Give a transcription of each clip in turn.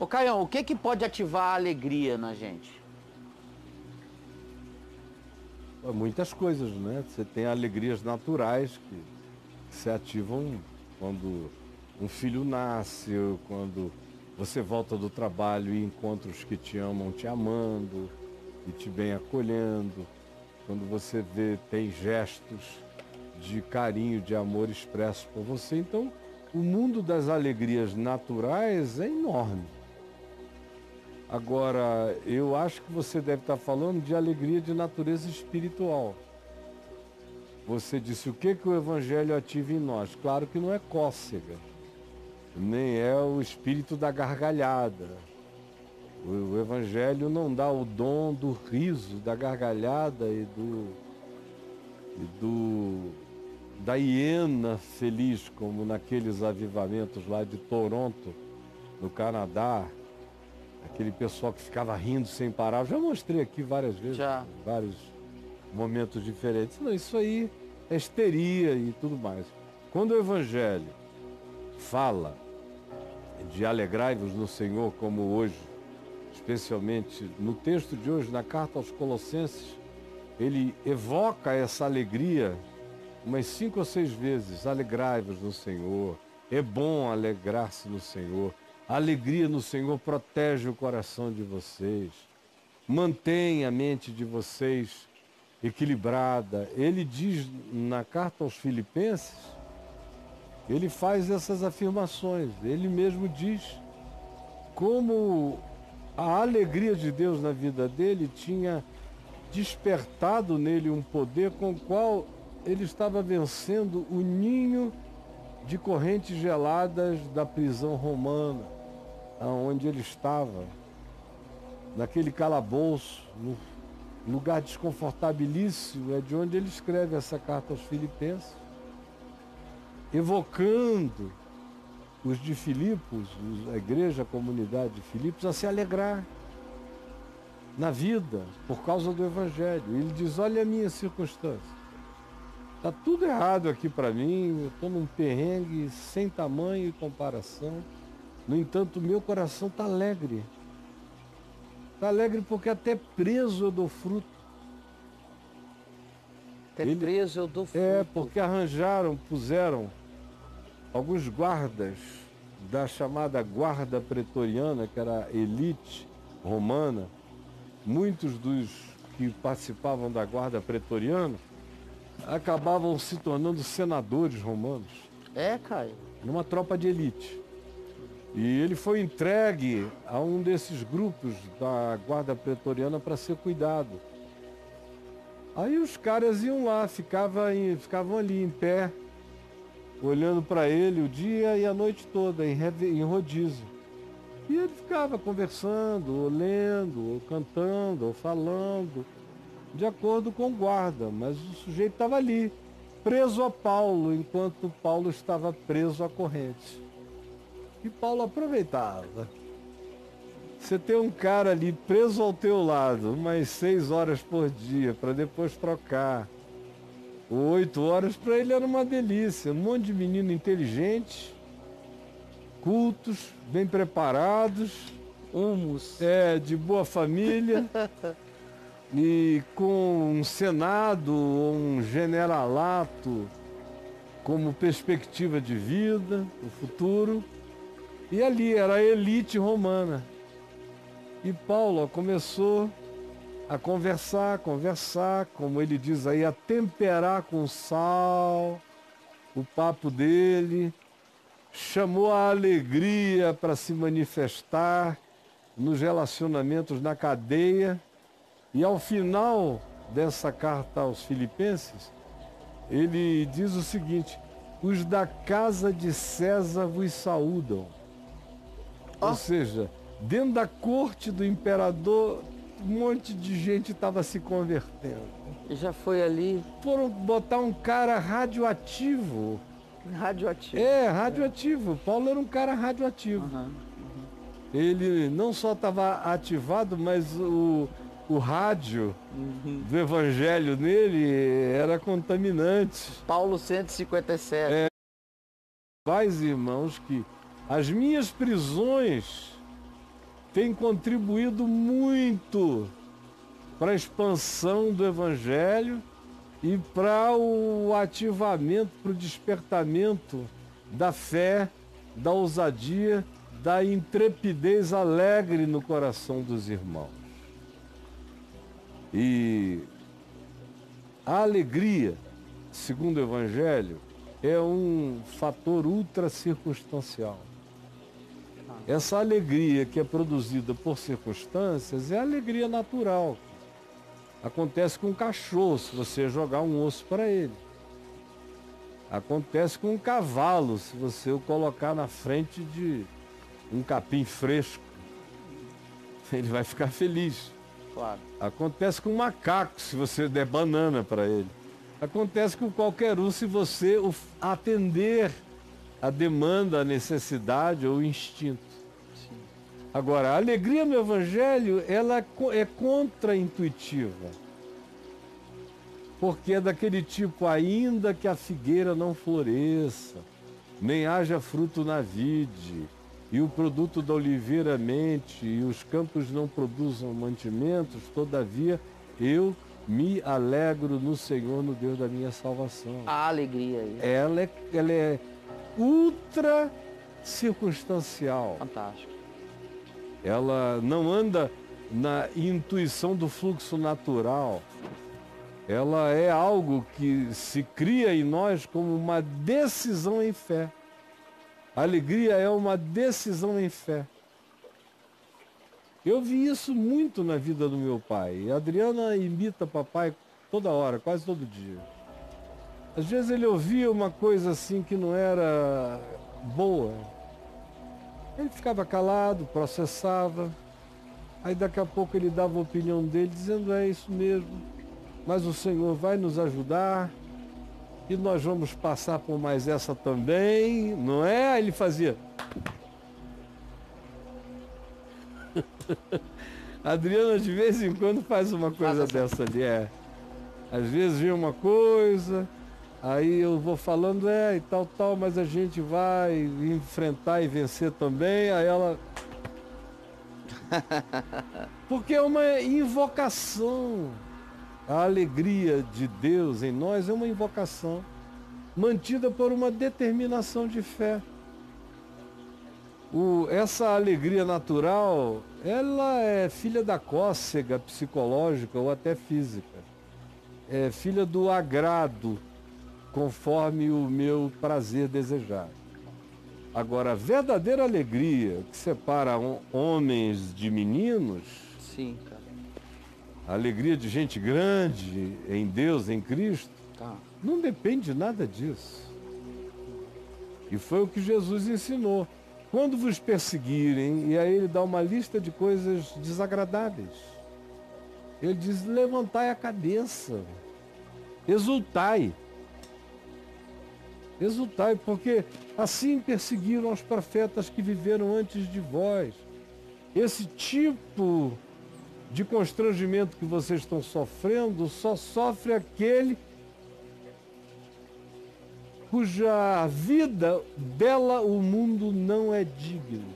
Ô, Caião, o que que pode ativar a alegria na gente? Muitas coisas, né? Você tem alegrias naturais que se ativam quando um filho nasce, ou quando você volta do trabalho e encontra os que te amam te amando e te bem acolhendo, quando você vê, tem gestos de carinho, de amor expressos por você. Então, o mundo das alegrias naturais é enorme. Agora, eu acho que você deve estar falando de alegria de natureza espiritual. Você disse o que o Evangelho ativa em nós. Claro que não é cócega, nem é o espírito da gargalhada. O Evangelho não dá o dom do riso, da gargalhada da hiena feliz, como naqueles avivamentos lá de Toronto, no Canadá. Aquele pessoal que ficava rindo sem parar. Eu já mostrei aqui várias vezes, vários momentos diferentes. Não, isso aí é histeria e tudo mais. Quando o Evangelho fala de alegrai-vos no Senhor, como hoje, especialmente no texto de hoje, na carta aos Colossenses, ele evoca essa alegria umas 5 ou 6 vezes. Alegrai-vos no Senhor, é bom alegrar-se no Senhor. A alegria no Senhor protege o coração de vocês, mantém a mente de vocês equilibrada. Ele diz na carta aos Filipenses, ele faz essas afirmações, ele mesmo diz como a alegria de Deus na vida dele tinha despertado nele um poder com o qual ele estava vencendo o ninho de correntes geladas da prisão romana, aonde ele estava, naquele calabouço, no lugar desconfortabilíssimo. É de onde ele escreve essa carta aos Filipenses, evocando os de Filipos, a igreja, a comunidade de Filipos, a se alegrar na vida por causa do Evangelho. Ele diz: olha a minha circunstância, está tudo errado aqui para mim, eu estou num perrengue sem tamanho e comparação. No entanto, meu coração está alegre. Está alegre porque até preso eu dou fruto. Até preso eu dou fruto. É, porque puseram alguns guardas da chamada guarda pretoriana, que era a elite romana. Muitos dos que participavam da guarda pretoriana acabavam se tornando senadores romanos. É, Caio? Numa tropa de elite. E ele foi entregue a um desses grupos da guarda pretoriana para ser cuidado. Aí os caras iam lá, ficavam ali em pé, olhando para ele o dia e a noite toda, em rodízio. E ele ficava conversando, ou lendo, ou cantando, ou falando, de acordo com o guarda. Mas o sujeito estava ali, preso a Paulo, enquanto Paulo estava preso à corrente. E Paulo aproveitava. Você tem um cara ali preso ao teu lado, umas 6 horas por dia, para depois trocar. 8 horas, para ele era uma delícia. Um monte de menino inteligente, cultos, bem preparados. De boa família. E com um senado ou um generalato como perspectiva de vida, o futuro. E ali era a elite romana. E Paulo começou a conversar, como ele diz aí, a temperar com sal o papo dele, chamou a alegria para se manifestar nos relacionamentos na cadeia. E ao final dessa carta aos Filipenses, ele diz o seguinte: os da casa de César vos saúdam. Ou seja, dentro da corte do imperador, um monte de gente estava se convertendo. E já foi ali? Foram botar um cara radioativo. Radioativo? Radioativo. Paulo era um cara radioativo. Ele não só estava ativado, mas o rádio do Evangelho nele era contaminante. Paulo 157. Pais e irmãos, que as minhas prisões tem contribuído muito para a expansão do Evangelho e para o ativamento, para o despertamento da fé, da ousadia, da intrepidez alegre no coração dos irmãos. E a alegria, segundo o Evangelho, é um fator ultra circunstancial. Essa alegria que é produzida por circunstâncias é a alegria natural. Acontece com um cachorro, se você jogar um osso para ele. Acontece com um cavalo, se você o colocar na frente de um capim fresco. Ele vai ficar feliz. Claro. Acontece com um macaco, se você der banana para ele. Acontece com qualquer um, se você atender a demanda, a necessidade ou o instinto. Sim. Agora, a alegria no Evangelho, ela é contra-intuitiva. Porque é daquele tipo, ainda que a figueira não floresça, nem haja fruto na vide, e o produto da oliveira mente, e os campos não produzam mantimentos, todavia eu me alegro no Senhor, no Deus da minha salvação. A alegria aí. Ela é ultra circunstancial. Fantástico. Ela não anda na intuição do fluxo natural. Ela é algo que se cria em nós como uma decisão em fé. A alegria é uma decisão em fé. Eu vi isso muito na vida do meu pai. A Adriana imita papai toda hora, quase todo dia. Às vezes ele ouvia uma coisa assim que não era boa. Ele ficava calado, processava. Aí daqui a pouco ele dava a opinião dele, dizendo, é isso mesmo. Mas o Senhor vai nos ajudar. E nós vamos passar por mais essa também, não é? Aí ele fazia. A Adriana de vez em quando faz uma coisa dessa ali, Às vezes vem uma coisa, aí eu vou falando, e tal, mas a gente vai enfrentar e vencer também, aí ela... Porque é uma invocação. A alegria de Deus em nós é uma invocação mantida por uma determinação de fé. Essa alegria natural, ela é filha da cócega psicológica ou até física. É filha do agrado, conforme o meu prazer desejar. Agora, a verdadeira alegria que separa homens de meninos... Sim, cara. A alegria de gente grande em Deus, em Cristo, Tá. não depende de nada disso. E foi o que Jesus ensinou. Quando vos perseguirem, e aí ele dá uma lista de coisas desagradáveis. Ele diz, levantai a cabeça, exultai. Exultai, porque assim perseguiram os profetas que viveram antes de vós. Esse tipo de constrangimento que vocês estão sofrendo, só sofre aquele cuja vida dela o mundo não é digno.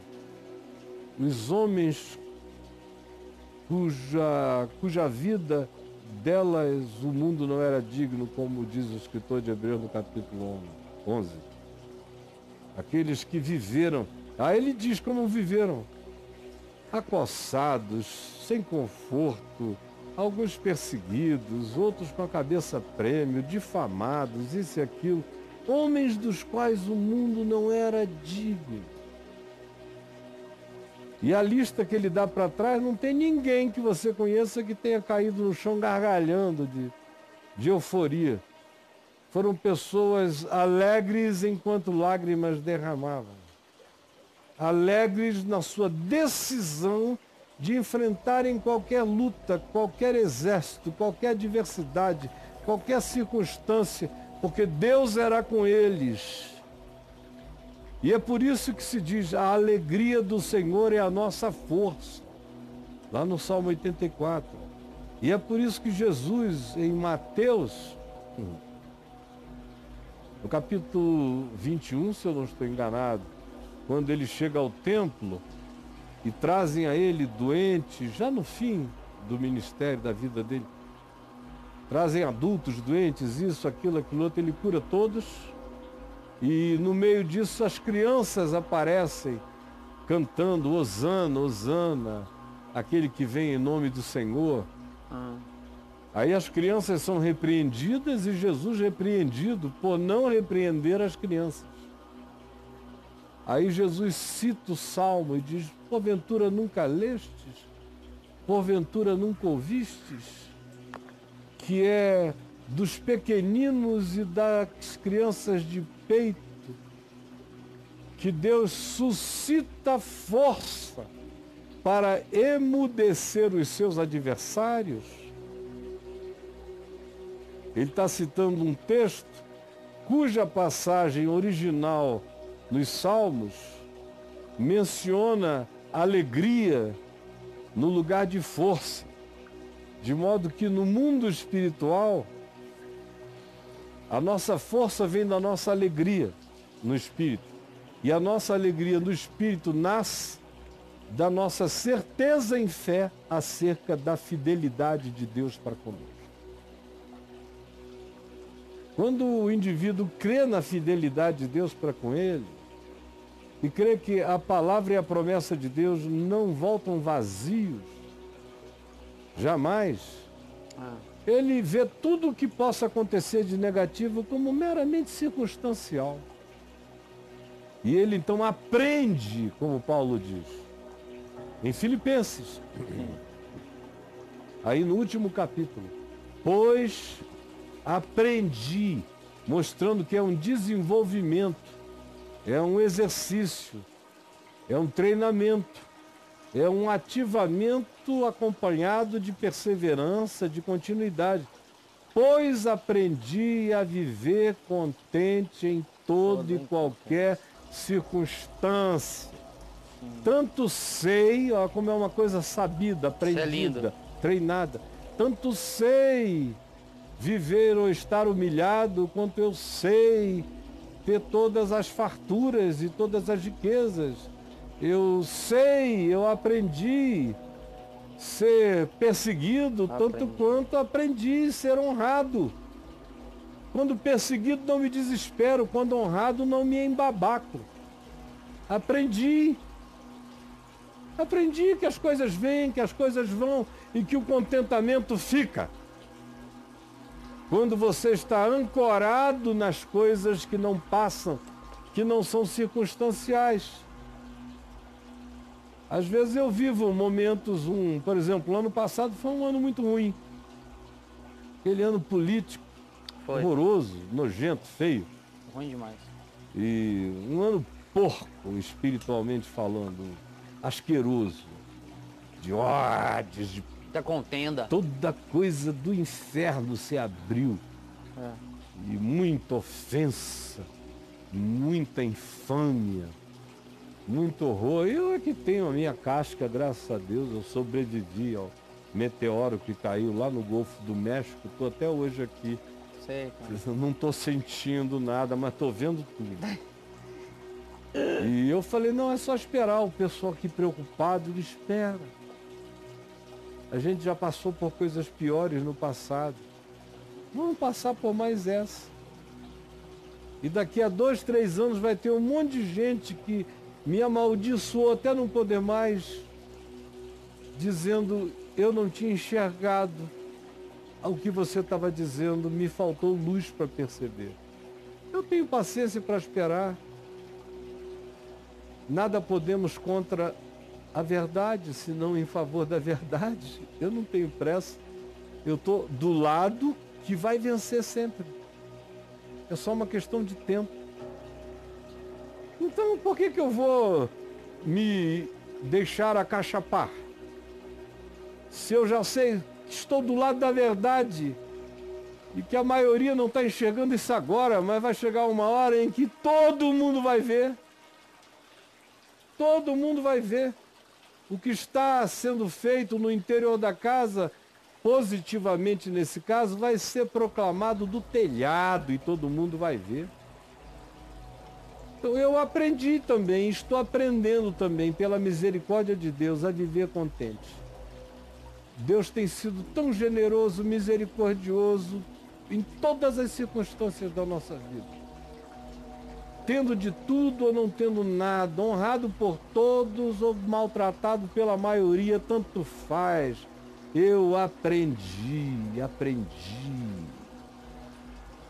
Os homens cuja vida delas o mundo não era digno, como diz o escritor de Hebreus no capítulo 11. Aqueles que viveram, ele diz como viveram, acossados, sem conforto, alguns perseguidos, outros com a cabeça a prêmio, difamados, isso e aquilo, homens dos quais o mundo não era digno. E a lista que ele dá para trás, não tem ninguém que você conheça que tenha caído no chão gargalhando de euforia. Foram pessoas alegres enquanto lágrimas derramavam. Alegres na sua decisão de enfrentarem qualquer luta, qualquer exército, qualquer adversidade, qualquer circunstância, porque Deus era com eles. E é por isso que se diz, a alegria do Senhor é a nossa força, lá no Salmo 84. E é por isso que Jesus, em Mateus, no capítulo 21, se eu não estou enganado, quando ele chega ao templo, e trazem a ele doentes, já no fim do ministério, da vida dele. Trazem adultos doentes, isso, aquilo, outro, ele cura todos. E no meio disso as crianças aparecem cantando Hosana, Hosana, aquele que vem em nome do Senhor. Aí as crianças são repreendidas e Jesus repreendido por não repreender as crianças. Aí Jesus cita o Salmo e diz: porventura nunca lestes? Porventura nunca ouvistes? Que é dos pequeninos e das crianças de peito que Deus suscita força para emudecer os seus adversários. Ele está citando um texto cuja passagem original nos Salmos menciona alegria no lugar de força, de modo que no mundo espiritual a nossa força vem da nossa alegria no espírito, e a nossa alegria no espírito nasce da nossa certeza em fé acerca da fidelidade de Deus para conosco. Quando o indivíduo crê na fidelidade de Deus para com ele, e crê que a palavra e a promessa de Deus não voltam vazios, jamais, ele vê tudo o que possa acontecer de negativo como meramente circunstancial. E ele então aprende, como Paulo diz, em Filipenses, aí no último capítulo, pois aprendi, mostrando que é um desenvolvimento, é um exercício, é um treinamento, é um ativamento acompanhado de perseverança, de continuidade. Pois aprendi a viver contente em toda e qualquer circunstância. Tanto sei, ó, como é uma coisa sabida, aprendida, treinada. Tanto sei viver ou estar humilhado, quanto eu sei ter todas as farturas e todas as riquezas. Eu sei, eu aprendi ser perseguido, tanto quanto aprendi ser honrado. Quando perseguido não me desespero, quando honrado não me embabaco. Aprendi que as coisas vêm, que as coisas vão e que o contentamento fica. Quando você está ancorado nas coisas que não passam, que não são circunstanciais. Às vezes eu vivo momentos, por exemplo, o ano passado foi um ano muito ruim. Aquele ano político, horroroso, nojento, feio. Ruim demais. E um ano porco, espiritualmente falando, asqueroso, de ódios, de Da contenda. toda coisa do inferno se abriu. E muita ofensa, muita infâmia, muito horror. Eu é que tenho a minha casca, graças a Deus, eu sobrevivi ao meteoro que caiu lá no Golfo do México. Estou até hoje aqui. Sei, cara. Eu não estou sentindo nada, mas estou vendo tudo. E eu falei, não, é só esperar. O pessoal aqui preocupado, ele espera. A gente já passou por coisas piores no passado. Vamos passar por mais essa. E daqui a 2, 3 anos vai ter um monte de gente que me amaldiçoou até não poder mais, dizendo, eu não tinha enxergado o que você estava dizendo, me faltou luz para perceber. Eu tenho paciência para esperar. Nada podemos contra a verdade, senão em favor da verdade. Eu não tenho pressa. Eu estou do lado que vai vencer sempre. É só uma questão de tempo. Então, por que eu vou me deixar acachapar? Se eu já sei que estou do lado da verdade e que a maioria não está enxergando isso agora, mas vai chegar uma hora em que todo mundo vai ver. Todo mundo vai ver. O que está sendo feito no interior da casa, positivamente nesse caso, vai ser proclamado do telhado e todo mundo vai ver. Então eu aprendi também, estou aprendendo também, pela misericórdia de Deus, a viver contente. Deus tem sido tão generoso, misericordioso em todas as circunstâncias da nossa vida. Tendo de tudo ou não tendo nada, honrado por todos ou maltratado pela maioria, tanto faz. Eu aprendi.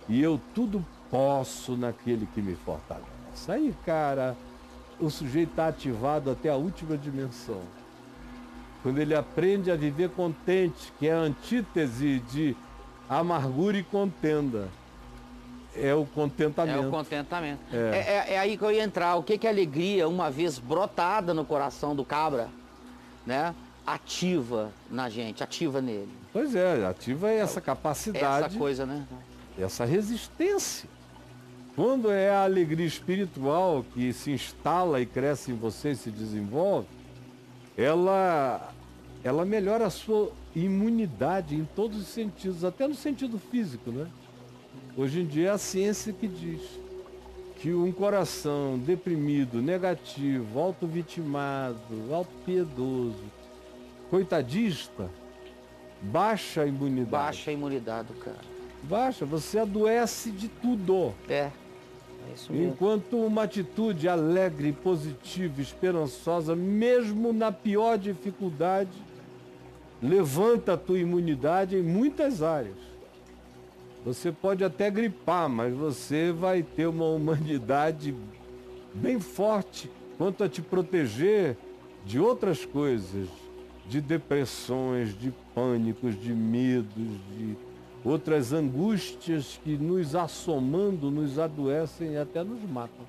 E eu tudo posso naquele que me fortalece. Aí, cara, o sujeito está ativado até a última dimensão. Quando ele aprende a viver contente, que é a antítese de amargura e contenda, é o contentamento. É o contentamento. É aí que eu ia entrar. O que é alegria, uma vez brotada no coração do cabra, né? Ativa na gente, ativa nele. Pois é, ativa essa capacidade. Essa coisa, né? Essa resistência. Quando é a alegria espiritual que se instala e cresce em você e se desenvolve, ela melhora a sua imunidade em todos os sentidos, até no sentido físico, né? Hoje em dia é a ciência que diz que um coração deprimido, negativo, auto-vitimado, auto-piedoso, coitadista, baixa a imunidade. Baixa a imunidade do cara. Baixa, você adoece de tudo. É isso mesmo. Enquanto uma atitude alegre, positiva, esperançosa, mesmo na pior dificuldade, levanta a tua imunidade em muitas áreas. Você pode até gripar, mas você vai ter uma humanidade bem forte quanto a te proteger de outras coisas, de depressões, de pânicos, de medos, de outras angústias que nos assomando, nos adoecem e até nos matam.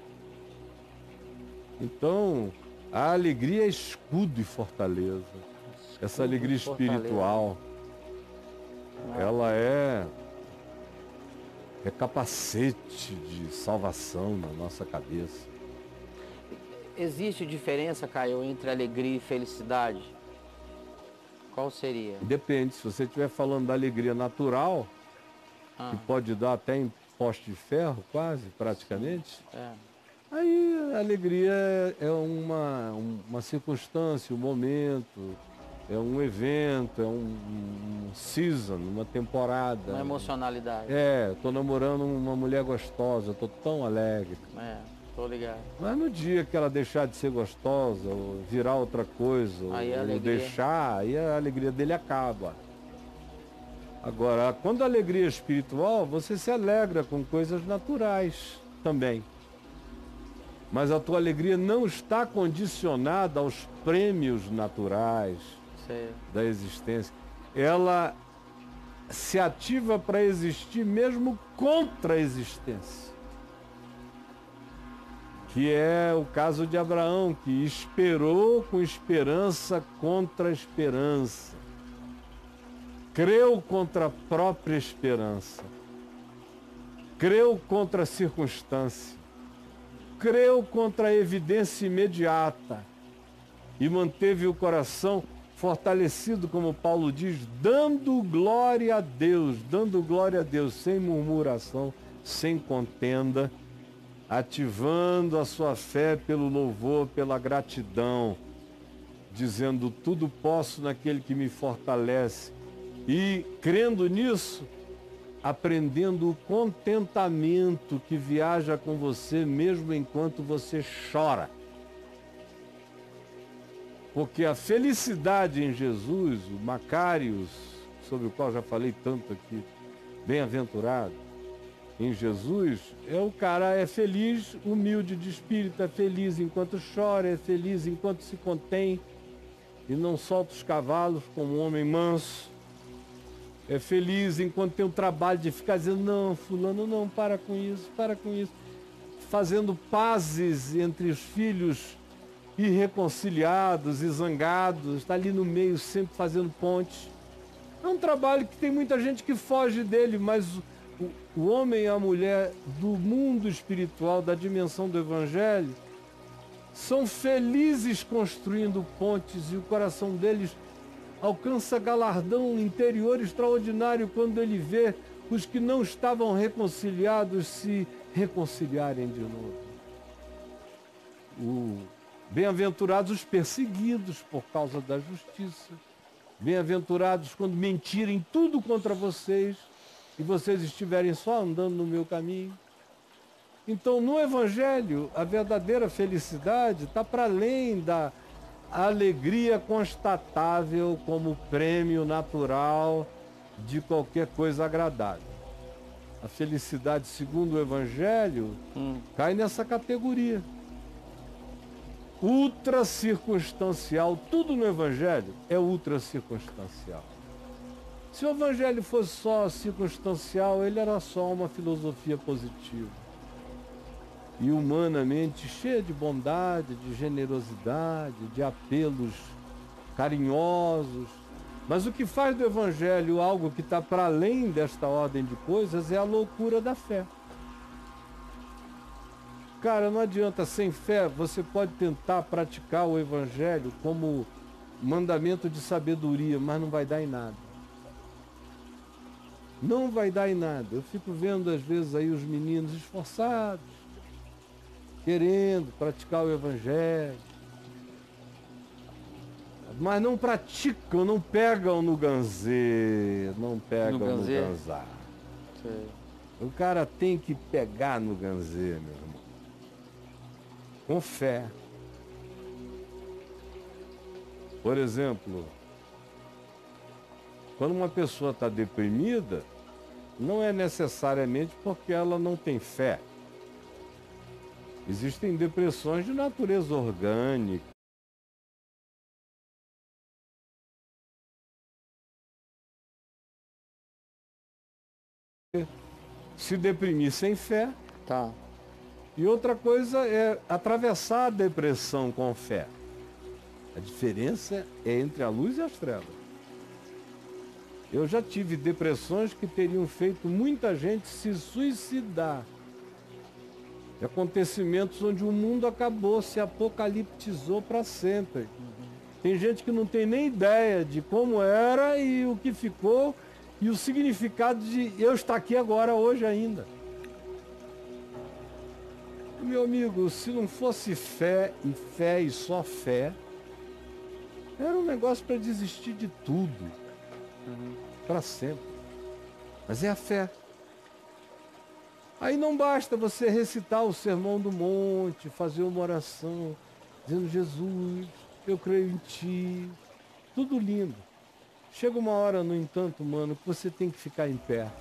Então, a alegria é escudo e fortaleza. Essa alegria espiritual, ela é capacete de salvação na nossa cabeça. Existe diferença, Caio, entre alegria e felicidade? Qual seria? Depende, se você estiver falando da alegria natural, que pode dar até em poste de ferro, quase, praticamente, aí a alegria é uma circunstância, um momento, é um evento, é um season, uma temporada. Uma emocionalidade. Estou namorando uma mulher gostosa, estou tão alegre. Tô ligado. Mas no dia que ela deixar de ser gostosa, ou virar outra coisa, ou deixar, aí a alegria dele acaba. Agora, quando a alegria é espiritual, você se alegra com coisas naturais também. Mas a tua alegria não está condicionada aos prêmios naturais da existência. Ela se ativa para existir mesmo contra a existência. Que é o caso de Abraão, que esperou com esperança contra a esperança. Creu contra a própria esperança. Creu contra a circunstância. Creu contra a evidência imediata. E manteve o coração fortalecido, como Paulo diz, dando glória a Deus, sem murmuração, sem contenda, ativando a sua fé pelo louvor, pela gratidão, dizendo tudo posso naquele que me fortalece. E crendo nisso, aprendendo o contentamento que viaja com você mesmo enquanto você chora. Porque a felicidade em Jesus, o Macários, sobre o qual já falei tanto aqui, bem-aventurado, em Jesus, o cara é feliz, humilde de espírito, é feliz enquanto chora, é feliz enquanto se contém e não solta os cavalos como um homem manso. É feliz enquanto tem o trabalho de ficar dizendo, não, fulano, não, para com isso, fazendo pazes entre os filhos irreconciliados e zangados, está ali no meio sempre fazendo ponte. É um trabalho que tem muita gente que foge dele, mas o homem e a mulher do mundo espiritual, da dimensão do Evangelho, são felizes construindo pontes e o coração deles alcança galardão interior extraordinário quando ele vê os que não estavam reconciliados se reconciliarem de novo. Bem-aventurados os perseguidos por causa da justiça. Bem-aventurados quando mentirem tudo contra vocês e vocês estiverem só andando no meu caminho. Então, no Evangelho, a verdadeira felicidade está para além da alegria constatável como prêmio natural de qualquer coisa agradável. A felicidade, segundo o Evangelho, cai nessa categoria. Ultra circunstancial, tudo no Evangelho é ultra circunstancial. Se o Evangelho fosse só circunstancial, ele era só uma filosofia positiva. E humanamente cheia de bondade, de generosidade, de apelos carinhosos. Mas o que faz do Evangelho algo que está para além desta ordem de coisas é a loucura da fé. Cara, não adianta, sem fé você pode tentar praticar o Evangelho como mandamento de sabedoria, mas não vai dar em nada. Não vai dar em nada. Eu fico vendo às vezes aí os meninos esforçados, querendo praticar o Evangelho, mas não praticam, não pegam no ganzê, não pegam no ganzá. O cara tem que pegar no ganzê, meu irmão. Com fé. Por exemplo, quando uma pessoa está deprimida, não é necessariamente porque ela não tem fé. Existem depressões de natureza orgânica. Se deprimir sem fé. Tá. E outra coisa é atravessar a depressão com fé. A diferença é entre a luz e as trevas. Eu já tive depressões que teriam feito muita gente se suicidar. Acontecimentos onde o mundo acabou, se apocaliptizou para sempre. Tem gente que não tem nem ideia de como era e o que ficou e o significado de eu estar aqui agora, hoje ainda. Meu amigo, se não fosse fé e só fé, era um negócio para desistir de tudo, para sempre. Mas é a fé. Aí não basta você recitar o Sermão do Monte, fazer uma oração, dizendo: Jesus, eu creio em Ti. Tudo lindo. Chega uma hora, no entanto, mano, que você tem que ficar em pé.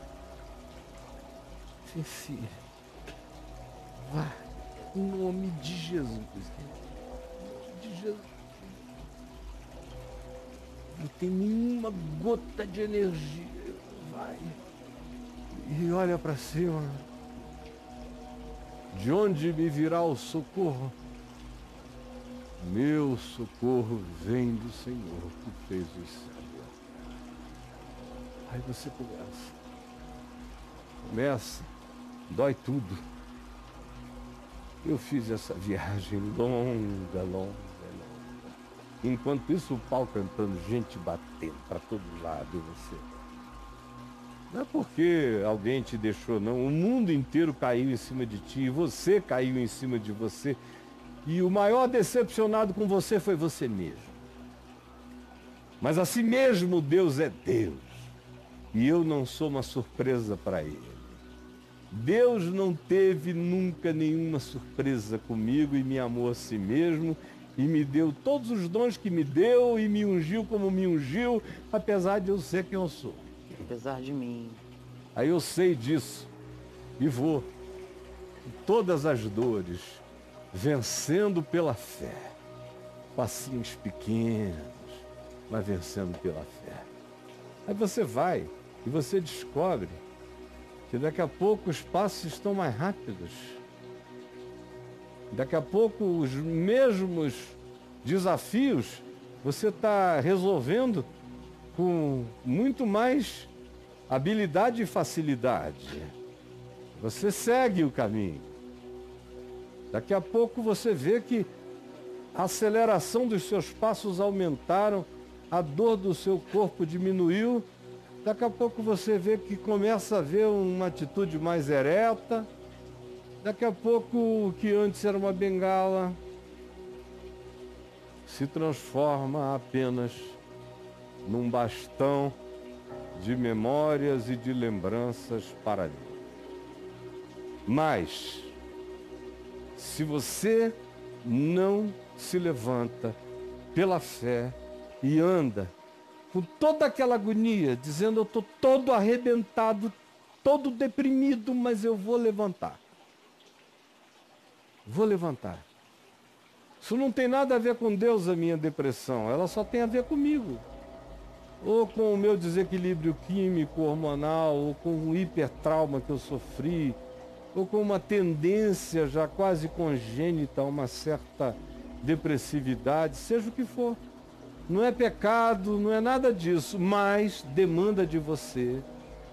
Sim, filho. Vai. Em nome de Jesus. De Jesus. Não tem nenhuma gota de energia. Vai. E olha para cima. De onde me virá o socorro? Meu socorro vem do Senhor que fez os céus. Aí você começa, dói tudo. Eu fiz essa viagem longa. Enquanto isso, o pau cantando, gente batendo para todo lado, e você. Não é porque alguém te deixou, não. O mundo inteiro caiu em cima de ti, e você caiu em cima de você. E o maior decepcionado com você foi você mesmo. Mas assim mesmo Deus é Deus. E eu não sou uma surpresa para Ele. Deus não teve nunca nenhuma surpresa comigo e me amou a si mesmo e me deu todos os dons que me deu e me ungiu como me ungiu, apesar de eu ser quem eu sou. Apesar de mim. Aí eu sei disso e vou. Todas as dores, vencendo pela fé. Passinhos pequenos, mas vencendo pela fé. Aí você vai e você descobre que daqui a pouco os passos estão mais rápidos. Daqui a pouco os mesmos desafios você está resolvendo com muito mais habilidade e facilidade. Você segue o caminho. Daqui a pouco você vê que a aceleração dos seus passos aumentaram, a dor do seu corpo diminuiu. Daqui a pouco você vê que começa a ver uma atitude mais ereta. Daqui a pouco o que antes era uma bengala, você começa a ver que se transforma apenas num bastão de memórias e de lembranças para mim. Mas, se você não se levanta pela fé e anda com toda aquela agonia, dizendo: eu estou todo arrebentado, todo deprimido, mas eu vou levantar. Vou levantar. Isso não tem nada a ver com Deus, a minha depressão. Ela só tem a ver comigo. Ou com o meu desequilíbrio químico, hormonal, ou com o hipertrauma que eu sofri, ou com uma tendência já quase congênita a uma certa depressividade, seja o que for. Não é pecado, não é nada disso, mas demanda de você,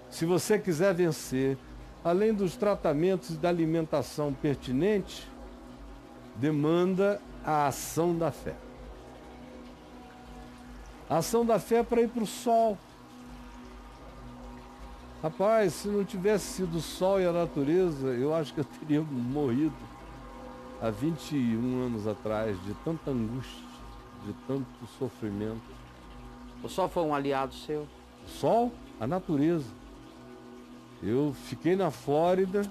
se você quiser vencer, além dos tratamentos e da alimentação pertinente, demanda a ação da fé. A ação da fé é para ir para o sol. Rapaz, se não tivesse sido o sol e a natureza, eu acho que eu teria morrido há 21 anos atrás, de tanta angústia, de tanto sofrimento. O sol foi um aliado seu? O sol, a natureza. Eu fiquei na Flórida,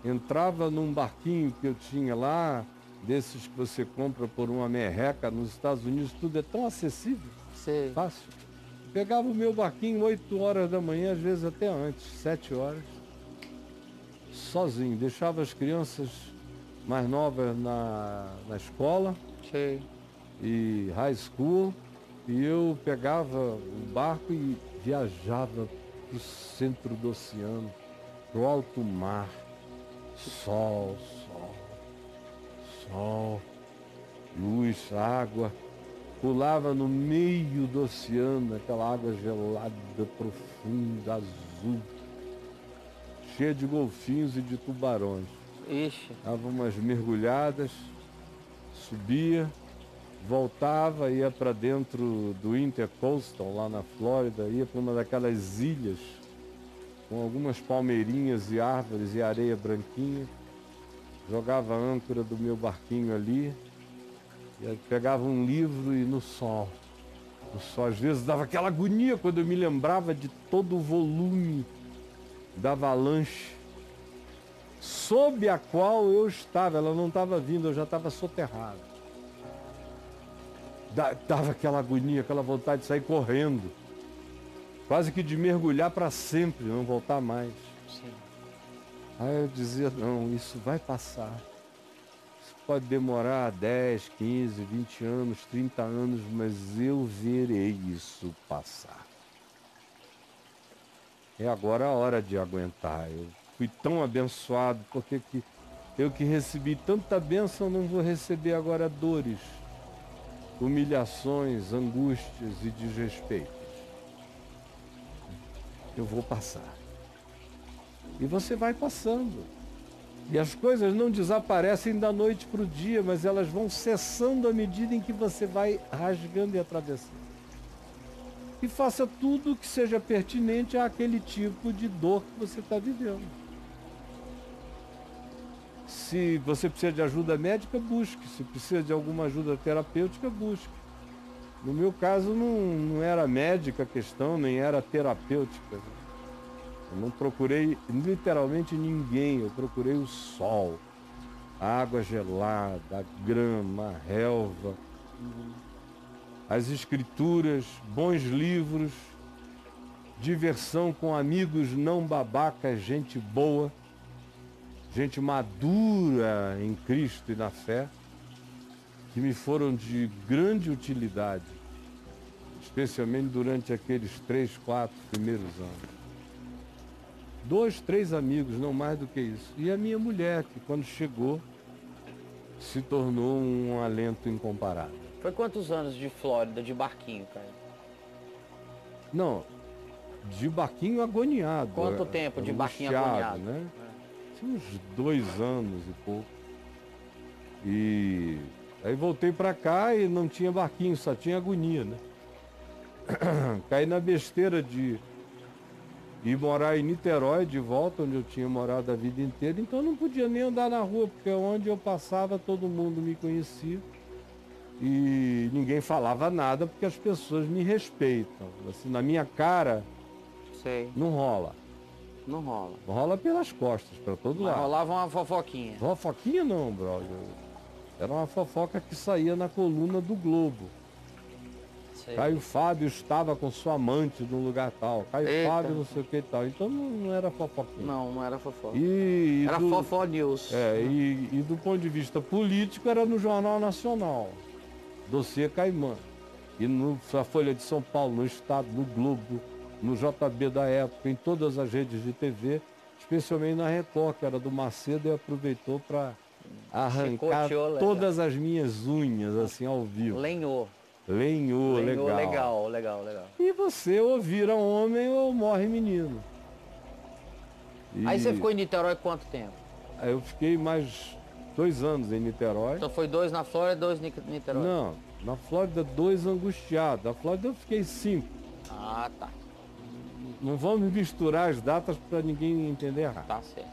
entrava num barquinho que eu tinha lá, desses que você compra por uma merreca nos Estados Unidos, tudo é tão acessível, Sei. fácil. Pegava o meu barquinho 8 horas da manhã, às vezes até antes, 7 horas, sozinho. Deixava as crianças mais novas na escola, Sei. e high school, e eu pegava o barco e viajava para o centro do oceano, para o alto mar. Sol, sol, sol, luz, água. Pulava no meio do oceano, aquela água gelada, profunda, azul, cheia de golfinhos e de tubarões. Ixi. Dava umas mergulhadas, subia, voltava, ia para dentro do Intercoastal, lá na Flórida, ia para uma daquelas ilhas, com algumas palmeirinhas e árvores e areia branquinha, jogava a âncora do meu barquinho ali, e pegava um livro e no sol, às vezes dava aquela agonia quando eu me lembrava de todo o volume da avalanche sob a qual eu estava. Ela não estava vindo, eu já estava soterrado. Dava aquela agonia, aquela vontade de sair correndo, quase que de mergulhar para sempre, não voltar mais. Sim. Aí eu dizia: não, isso vai passar. Isso pode demorar 10, 15, 20 anos, 30 anos, mas eu verei isso passar. É agora a hora de aguentar. Eu fui tão abençoado, porque eu que recebi tanta bênção, não vou receber agora dores, humilhações, angústias e desrespeitos. Eu vou passar. E você vai passando. E as coisas não desaparecem da noite para o dia, mas elas vão cessando à medida em que você vai rasgando e atravessando. E faça tudo que seja pertinente àquele tipo de dor que você está vivendo. Se você precisa de ajuda médica, busque. Se precisa de alguma ajuda terapêutica, busque. No meu caso, não era médica a questão, nem era terapêutica. Eu não procurei literalmente ninguém, eu procurei o sol, a água gelada, a grama, a relva, as escrituras, bons livros, diversão com amigos não babacas, gente boa, gente madura em Cristo e na fé, que me foram de grande utilidade, especialmente durante aqueles 3, 4 primeiros anos. 2, 3 amigos, não mais do que isso. E a minha mulher, que quando chegou, se tornou um alento incomparável. Foi quantos anos de Flórida, de barquinho, cara? Não, de barquinho agoniado. Quanto tempo de barquinho agoniado? Né? Tinha uns 2 anos e pouco. E aí voltei para cá e não tinha barquinho, só tinha agonia, né? Caí na besteira de ir morar em Niterói de volta, onde eu tinha morado a vida inteira, então eu não podia nem andar na rua, porque onde eu passava todo mundo me conhecia. e ninguém falava nada porque as pessoas me respeitam. Assim, na minha cara, Sei. não rola. Não rola. Rola pelas costas, para todo Mas lado. rolava uma fofoquinha. Fofoquinha não, brother. Era uma fofoca que saía na coluna do Globo. Sei. Caio Fábio estava com sua amante no lugar tal. Caio Eita. Fábio não sei o que e tal. Então não era fofoquinha. Não era fofoca. E Era Fofó News. e do ponto de vista político era no Jornal Nacional. Dossiê Caimã. E na Folha de São Paulo, no Estado, no Globo, no JB da época, em todas as redes de TV, especialmente na Record, que era do Macedo, e aproveitou para arrancar Chicoteou, legal. todas as minhas unhas, assim, ao vivo. Lenhou. Lenhou, legal. Legal. E você ou vira homem ou morre menino. Aí você ficou em Niterói quanto tempo? Aí eu fiquei mais 2 anos em Niterói. Então foi 2 na Flórida e 2 em Niterói? Não, na Flórida 2 angustiados. Na Flórida eu fiquei 5. Ah, tá. Não vamos misturar as datas para ninguém entender errado. Tá certo.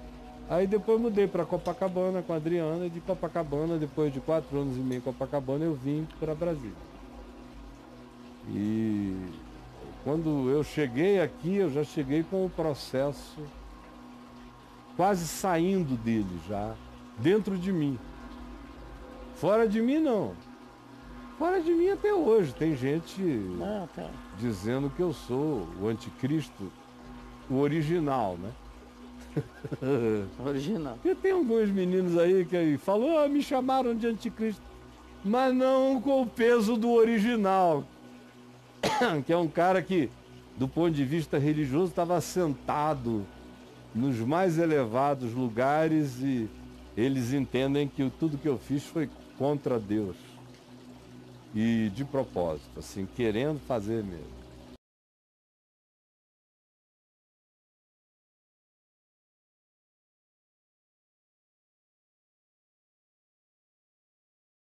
Aí depois mudei para Copacabana com a Adriana. E de Copacabana, depois de 4 anos e meio em Copacabana, eu vim para Brasília. E quando eu cheguei aqui, eu já cheguei com o processo quase saindo dele já, dentro de mim. Fora de mim, não. Fora de mim até hoje. Tem gente Tá. dizendo que eu sou o anticristo, o original, né? Original. Porque tem alguns meninos aí que falam, me chamaram de anticristo, mas não com o peso do original, que é um cara que, do ponto de vista religioso, estava sentado nos mais elevados lugares e eles entendem que tudo que eu fiz foi contra Deus. E de propósito, assim, querendo fazer mesmo.